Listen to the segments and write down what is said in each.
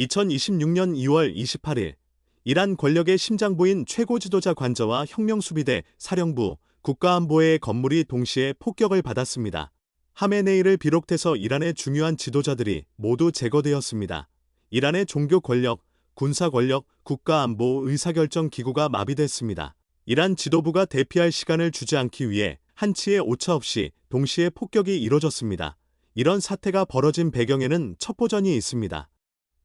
2026년 2월 28일 이란 권력의 심장부인 최고 지도자 관저와 혁명수비대 사령부 국가안보회의 건물이 동시에 폭격을 받았습니다. 하메네이를 비롯해서 이란의 중요한 지도자들이 모두 제거되었습니다. 이란의 종교 권력, 군사 권력, 국가안보 의사결정 기구가 마비됐습니다. 이란 지도부가 대피할 시간을 주지 않기 위해 한치의 오차 없이 동시에 폭격이 이뤄졌습니다. 이런 사태가 벌어진 배경에는 첩보전이 있습니다.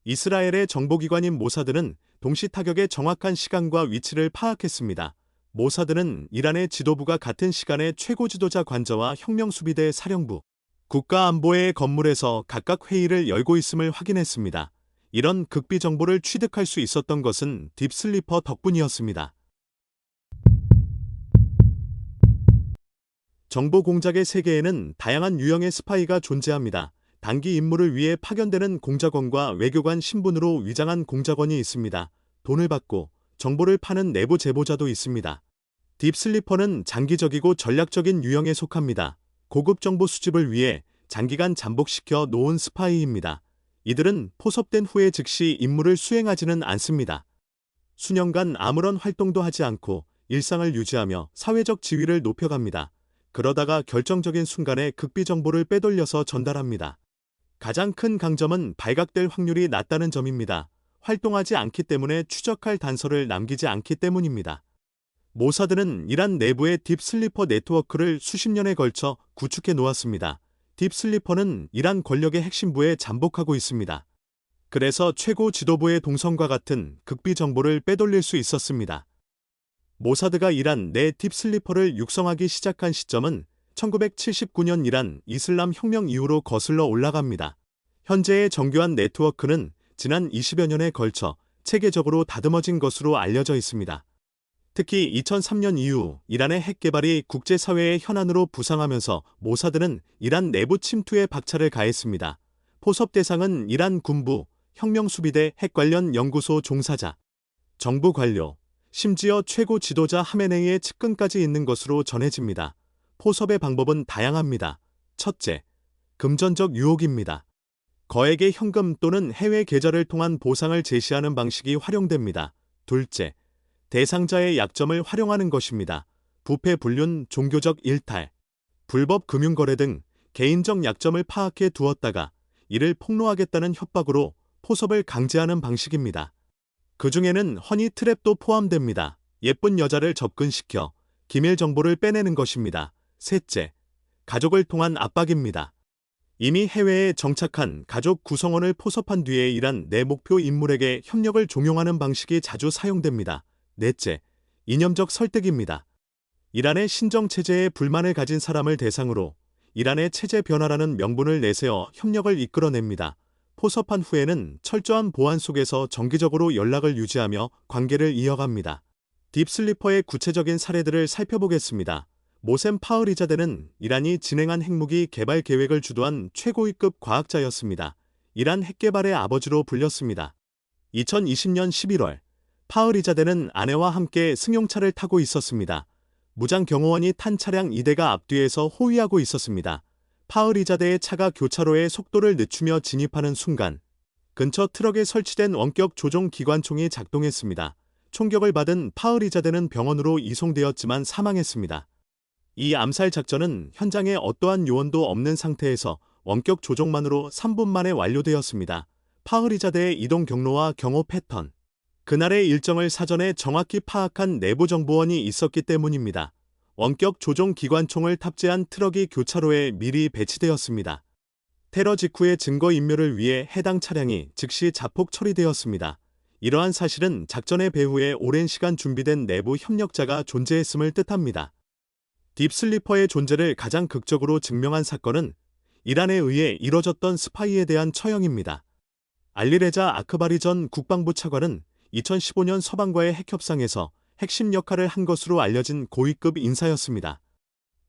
이스라엘의 정보기관인 모사드는 동시 타격의 정확한 시간과 위치를 파악했습니다. 모사드는 이란의 지도부가 같은 시간에 최고 지도자 관저와 혁명수비대 사령부, 국가안보회의 건물에서 각각 회의를 열고 있음을 확인했습니다. 이런 극비 정보를 취득할 수 있었던 것은 딥슬리퍼 덕분이었습니다. 정보 공작의 세계에는 다양한 유형의 스파이가 존재합니다. 단기 임무를 위해 파견되는 공작원과 외교관 신분으로 위장한 공작원이 있습니다. 돈을 받고 정보를 파는 내부 제보자도 있습니다. 딥슬리퍼는 장기적이고 전략적인 유형에 속합니다. 고급 정보 수집을 위해 장기간 잠복시켜 놓은 스파이입니다. 이들은 포섭된 후에 즉시 임무를 수행하지는 않습니다. 수년간 아무런 활동도 하지 않고 일상을 유지하며 사회적 지위를 높여갑니다. 그러다가 결정적인 순간에 극비 정보를 빼돌려서 전달합니다. 가장 큰 강점은 발각될 확률이 낮다는 점입니다. 활동하지 않기 때문에 추적할 단서를 남기지 않기 때문입니다. 모사드는 이란 내부의 딥슬리퍼 네트워크를 수십 년에 걸쳐 구축해 놓았습니다. 딥슬리퍼는 이란 권력의 핵심부에 잠복하고 있습니다. 그래서 최고 지도부의 동선과 같은 극비 정보를 빼돌릴 수 있었습니다. 모사드가 이란 내 딥슬리퍼를 육성하기 시작한 시점은 1979년 이란 이슬람 혁명 이후로 거슬러 올라갑니다. 현재의 정교한 네트워크는 지난 20여 년에 걸쳐 체계적으로 다듬어진 것으로 알려져 있습니다. 특히 2003년 이후 이란의 핵 개발이 국제사회의 현안으로 부상하면서 모사드는 이란 내부 침투에 박차를 가했습니다. 포섭 대상은 이란 군부, 혁명수비대 핵 관련 연구소 종사자, 정부 관료, 심지어 최고 지도자 하메네이의 측근까지 있는 것으로 전해집니다. 포섭의 방법은 다양합니다. 첫째, 금전적 유혹입니다. 거액의 현금 또는 해외 계좌를 통한 보상을 제시하는 방식이 활용됩니다. 둘째, 대상자의 약점을 활용하는 것입니다. 부패 불륜, 종교적 일탈, 불법 금융거래 등 개인적 약점을 파악해 두었다가 이를 폭로하겠다는 협박으로 포섭을 강제하는 방식입니다. 그 중에는 허니 트랩도 포함됩니다. 예쁜 여자를 접근시켜 기밀 정보를 빼내는 것입니다. 셋째, 가족을 통한 압박입니다. 이미 해외에 정착한 가족 구성원을 포섭한 뒤에 이란 내 목표 인물에게 협력을 종용하는 방식이 자주 사용됩니다. 넷째, 이념적 설득입니다. 이란의 신정체제에 불만을 가진 사람을 대상으로 이란의 체제 변화라는 명분을 내세워 협력을 이끌어냅니다. 포섭한 후에는 철저한 보안 속에서 정기적으로 연락을 유지하며 관계를 이어갑니다. 딥슬리퍼의 구체적인 사례들을 살펴보겠습니다. 모셈 파흐리자데는 이란이 진행한 핵무기 개발 계획을 주도한 최고위급 과학자였습니다. 이란 핵개발의 아버지로 불렸습니다. 2020년 11월, 파흐리자데는 아내와 함께 승용차를 타고 있었습니다. 무장 경호원이 탄 차량 2대가 앞뒤에서 호위하고 있었습니다. 파흐리자데의 차가 교차로에 속도를 늦추며 진입하는 순간 근처 트럭에 설치된 원격 조종 기관총이 작동했습니다. 총격을 받은 파흐리자데는 병원으로 이송되었지만 사망했습니다. 이 암살 작전은 현장에 어떠한 요원도 없는 상태에서 원격 조종만으로 3분 만에 완료되었습니다. 파흐리자데의 이동 경로와 경호 패턴, 그날의 일정을 사전에 정확히 파악한 내부 정보원이 있었기 때문입니다. 원격 조종 기관총을 탑재한 트럭이 교차로에 미리 배치되었습니다. 테러 직후의 증거인멸을 위해 해당 차량이 즉시 자폭 처리되었습니다. 이러한 사실은 작전의 배후에 오랜 시간 준비된 내부 협력자가 존재했음을 뜻합니다. 딥슬리퍼의 존재를 가장 극적으로 증명한 사건은 이란에 의해 이뤄졌던 스파이에 대한 처형입니다. 알리레자 아크바리 전 국방부 차관은 2015년 서방과의 핵협상에서 핵심 역할을 한 것으로 알려진 고위급 인사였습니다.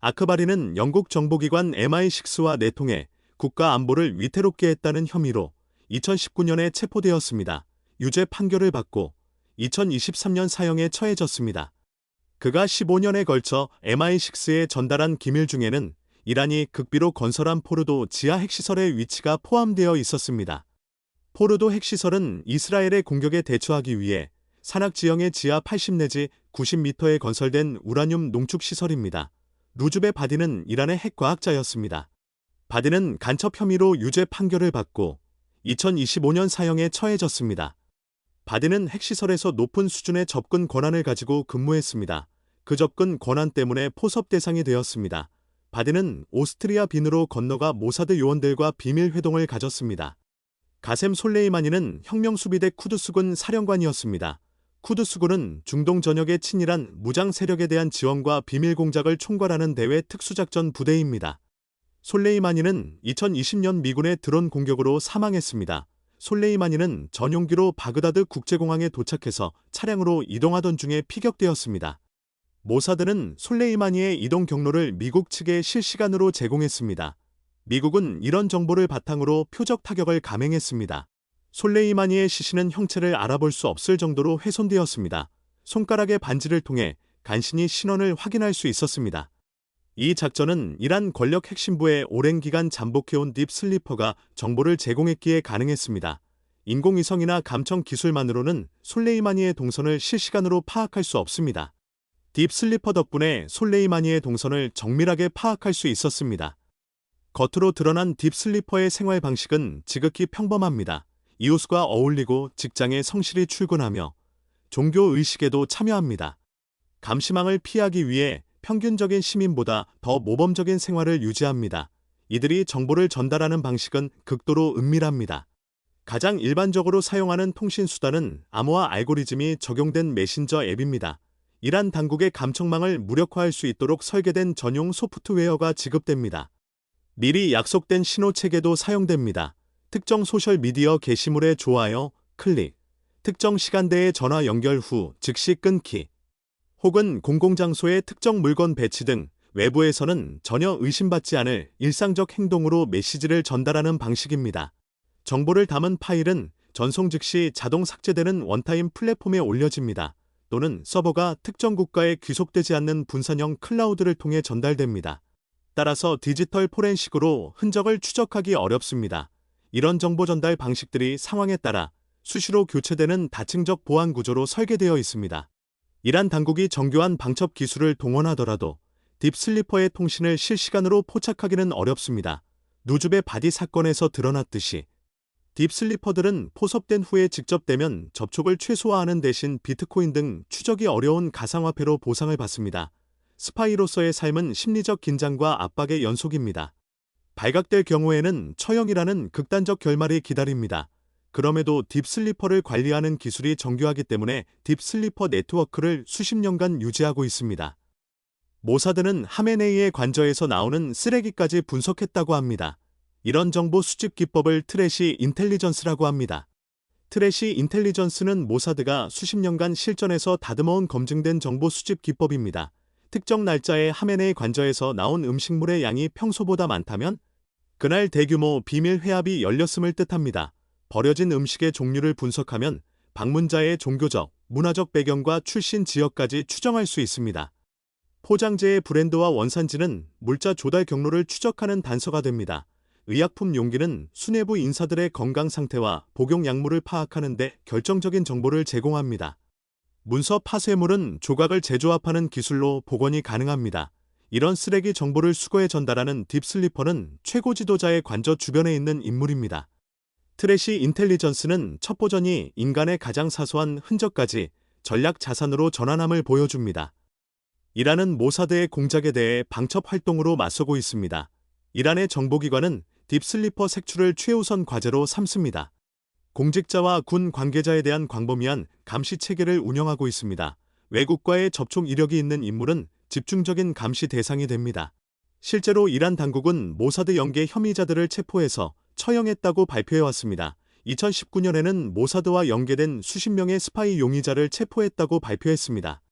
아크바리는 영국 정보기관 MI6와 내통해 국가 안보를 위태롭게 했다는 혐의로 2019년에 체포되었습니다. 유죄 판결을 받고 2023년 사형에 처해졌습니다. 그가 15년에 걸쳐 MI6에 전달한 기밀 중에는 이란이 극비로 건설한 포르도 지하 핵시설의 위치가 포함되어 있었습니다. 포르도 핵시설은 이스라엘의 공격에 대처하기 위해 산악 지형의 지하 80 내지 90m에 건설된 우라늄 농축 시설입니다. 루즈베 바디는 이란의 핵과학자였습니다. 바디는 간첩 혐의로 유죄 판결을 받고 2025년 사형에 처해졌습니다. 바디는 핵시설에서 높은 수준의 접근 권한을 가지고 근무했습니다. 그 접근 권한 때문에 포섭 대상이 되었습니다. 바디는 오스트리아 빈으로 건너가 모사드 요원들과 비밀 회동을 가졌습니다. 가셈 솔레이마니는 혁명수비대 쿠드스군 사령관이었습니다. 쿠드스군은 중동 전역의 친일한 무장 세력에 대한 지원과 비밀 공작을 총괄하는 대외 특수작전 부대입니다. 솔레이마니는 2020년 미군의 드론 공격으로 사망했습니다. 솔레이마니는 전용기로 바그다드 국제공항에 도착해서 차량으로 이동하던 중에 피격되었습니다. 모사드는 솔레이마니의 이동 경로를 미국 측에 실시간으로 제공했습니다. 미국은 이런 정보를 바탕으로 표적 타격을 감행했습니다. 솔레이마니의 시신은 형체를 알아볼 수 없을 정도로 훼손되었습니다. 손가락의 반지를 통해 간신히 신원을 확인할 수 있었습니다. 이 작전은 이란 권력 핵심부에 오랜 기간 잠복해온 딥슬리퍼가 정보를 제공했기에 가능했습니다. 인공위성이나 감청 기술만으로는 솔레이마니의 동선을 실시간으로 파악할 수 없습니다. 딥슬리퍼 덕분에 솔레이마니의 동선을 정밀하게 파악할 수 있었습니다. 겉으로 드러난 딥슬리퍼의 생활 방식은 지극히 평범합니다. 이웃과 어울리고 직장에 성실히 출근하며 종교 의식에도 참여합니다. 감시망을 피하기 위해 평균적인 시민보다 더 모범적인 생활을 유지합니다. 이들이 정보를 전달하는 방식은 극도로 은밀합니다. 가장 일반적으로 사용하는 통신수단은 암호화 알고리즘이 적용된 메신저 앱입니다. 이란 당국의 감청망을 무력화할 수 있도록 설계된 전용 소프트웨어가 지급됩니다. 미리 약속된 신호 체계도 사용됩니다. 특정 소셜미디어 게시물의 좋아요, 클릭, 특정 시간대의 전화 연결 후 즉시 끊기, 혹은 공공장소에 특정 물건 배치 등 외부에서는 전혀 의심받지 않을 일상적 행동으로 메시지를 전달하는 방식입니다. 정보를 담은 파일은 전송 즉시 자동 삭제되는 원타임 플랫폼에 올려집니다. 또는 서버가 특정 국가에 귀속되지 않는 분산형 클라우드를 통해 전달됩니다. 따라서 디지털 포렌식으로 흔적을 추적하기 어렵습니다. 이런 정보 전달 방식들이 상황에 따라 수시로 교체되는 다층적 보안 구조로 설계되어 있습니다. 이란 당국이 정교한 방첩 기술을 동원하더라도 딥슬리퍼의 통신을 실시간으로 포착하기는 어렵습니다. 루즈베 바디 사건에서 드러났듯이 딥슬리퍼들은 포섭된 후에 직접 대면 접촉을 최소화하는 대신 비트코인 등 추적이 어려운 가상화폐로 보상을 받습니다. 스파이로서의 삶은 심리적 긴장과 압박의 연속입니다. 발각될 경우에는 처형이라는 극단적 결말이 기다립니다. 그럼에도 딥슬리퍼를 관리하는 기술이 정교하기 때문에 딥슬리퍼 네트워크를 수십 년간 유지하고 있습니다. 모사드는 하메네이의 관저에서 나오는 쓰레기까지 분석했다고 합니다. 이런 정보 수집 기법을 트래시 인텔리전스라고 합니다. 트래시 인텔리전스는 모사드가 수십 년간 실전에서 다듬어온 검증된 정보 수집 기법입니다. 특정 날짜에 하메네이 관저에서 나온 음식물의 양이 평소보다 많다면 그날 대규모 비밀 회합이 열렸음을 뜻합니다. 버려진 음식의 종류를 분석하면 방문자의 종교적, 문화적 배경과 출신 지역까지 추정할 수 있습니다. 포장재의 브랜드와 원산지는 물자 조달 경로를 추적하는 단서가 됩니다. 의약품 용기는 수뇌부 인사들의 건강 상태와 복용 약물을 파악하는 데 결정적인 정보를 제공합니다. 문서 파쇄물은 조각을 재조합하는 기술로 복원이 가능합니다. 이런 쓰레기 정보를 수거해 전달하는 딥슬리퍼는 최고 지도자의 관저 주변에 있는 인물입니다. 트래시 인텔리전스는 첩보전이 인간의 가장 사소한 흔적까지 전략 자산으로 전환함을 보여줍니다. 이란은 모사드의 공작에 대해 방첩 활동으로 맞서고 있습니다. 이란의 정보기관은 딥슬리퍼 색출을 최우선 과제로 삼습니다. 공직자와 군 관계자에 대한 광범위한 감시 체계를 운영하고 있습니다. 외국과의 접촉 이력이 있는 인물은 집중적인 감시 대상이 됩니다. 실제로 이란 당국은 모사드 연계 혐의자들을 체포해서 처형했다고 발표해왔습니다. 2019년에는 모사드와 연계된 수십 명의 스파이 용의자를 체포했다고 발표했습니다.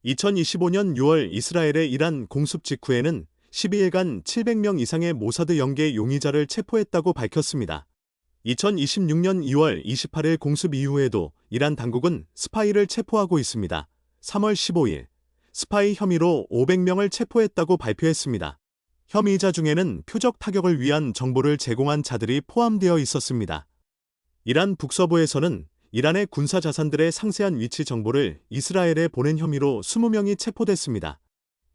2025년 6월 이스라엘의 이란 공습 직후에는 12일간 700명 이상의 모사드 연계 용의자를 체포했다고 밝혔습니다. 2026년 2월 28일 공습 이후에도 이란 당국은 스파이를 체포하고 있습니다. 3월 15일 스파이 혐의로 500명을 체포했다고 발표했습니다. 혐의자 중에는 표적 타격을 위한 정보를 제공한 자들이 포함되어 있었습니다. 이란 북서부에서는 이란의 군사 자산들의 상세한 위치 정보를 이스라엘에 보낸 혐의로 20명이 체포됐습니다.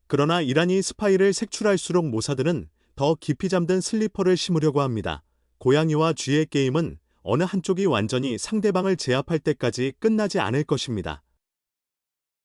그러나 이란이 스파이를 색출할수록 모사드는 더 깊이 잠든 슬리퍼를 심으려고 합니다. 고양이와 쥐의 게임은 어느 한쪽이 완전히 상대방을 제압할 때까지 끝나지 않을 것입니다.